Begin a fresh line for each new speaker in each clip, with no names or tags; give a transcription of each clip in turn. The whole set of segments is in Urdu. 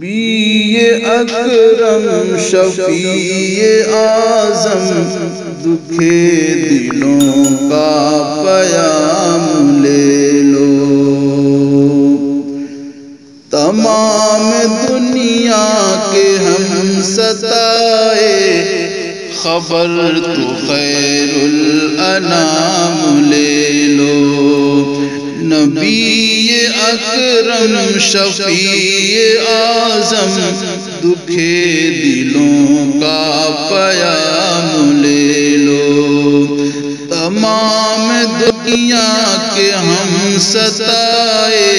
نبی اکرم شفیع اعظم دکھے دلوں کا پیام لے لو، تمام دنیا کے ہم ستائے خبر تو خیر الانام لے لو۔ نبی اکرم شفیع اعظم دکھے دلوں کا پیام لے لو، تمام دنیا کے ہم ستائے،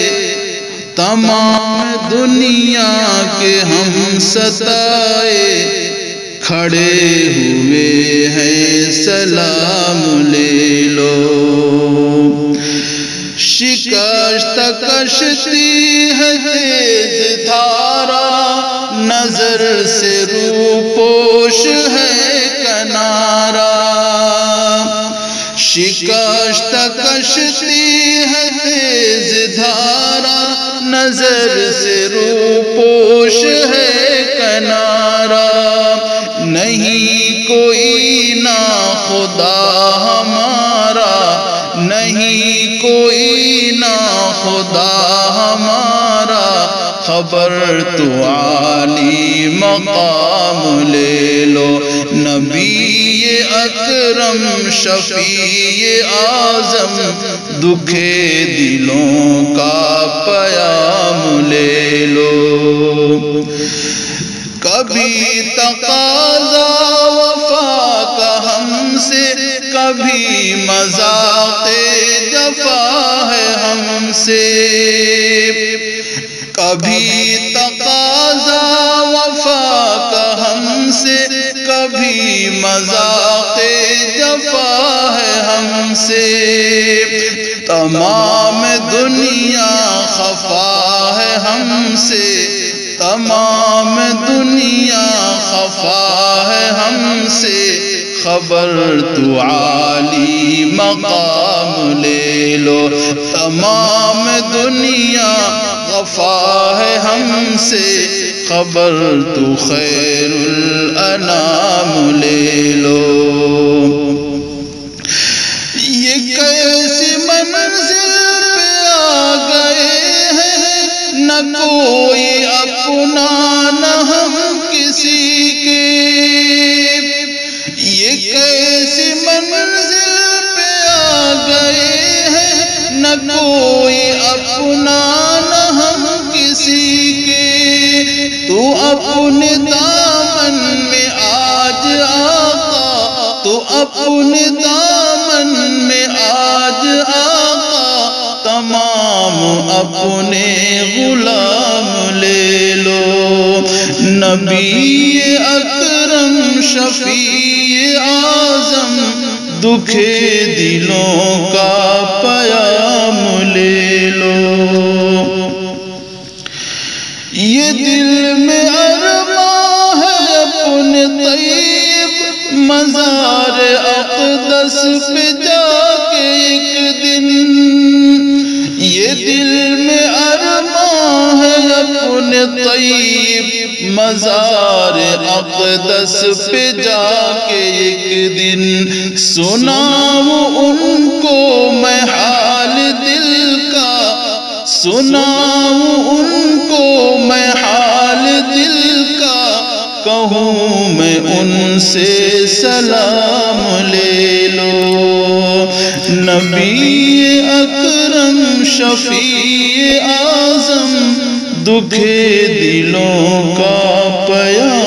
تمام دنیا کے ہم ستائے کھڑے ہوئے ہیں سلام لے لو۔ شکست کشتی ہے تیز دھارا، نظر سے روپوش ہے کنارا۔ شکست کشتی ہے تیز دھارا، نظر سے روپوش ہے کنارا۔ نہیں کوئی ناخدا ہمارا، نہیں کوئی ناخدا ہمارا، خبر تو عالی مقام لے لو۔ نبی اکرم شفیع اعظم دکھے دلوں کا پیام لے لو۔ کبھی تقاضا وفا کا ہم سے، کبھی مذاق جفا ہے ہم سے۔ کبھی تقاضا وفا کا ہم سے، کبھی مذاق جفا ہے ہم سے۔ تمام دنیا خفا ہے ہم سے، تمام دنیا خفا ہے ہم سے، خبر تو عالی مقام لے لو۔ تمام دنیا خفا ہے ہم سے، خبر تو خیر الانام لے لو۔ یہ کیسی منزل پہ آ گئے ہیں، نہ کوئی اپنا نہ ہم کسی کے۔ یہ کیسی منزل پہ آ گئے ہیں، نہ کوئی اپنا نہ ہم کسی کے۔ تو اپنے دامن میں آج آقا، تو اپنے دامن میں آج آقا، تمام اپنے غلام لے لو۔ نبی اکرم شفیع اعظم دکھے دلوں کا پیام لے لو۔ یہ دل میں ارمان ہے اپنے طیب مزار اقدس پہ جا کے ایک دن۔ یہ دل میں ارمان ہے اپنے طیب مزار اقدس پہ جا کے ایک دن، سناؤں ان کو میں حال دل کا، سناؤں ان کو میں حال دل کا، کہوں میں ان سے سلام لے لو۔ نبی اکرم شفیع اعظم دکھے دلوں کا پیام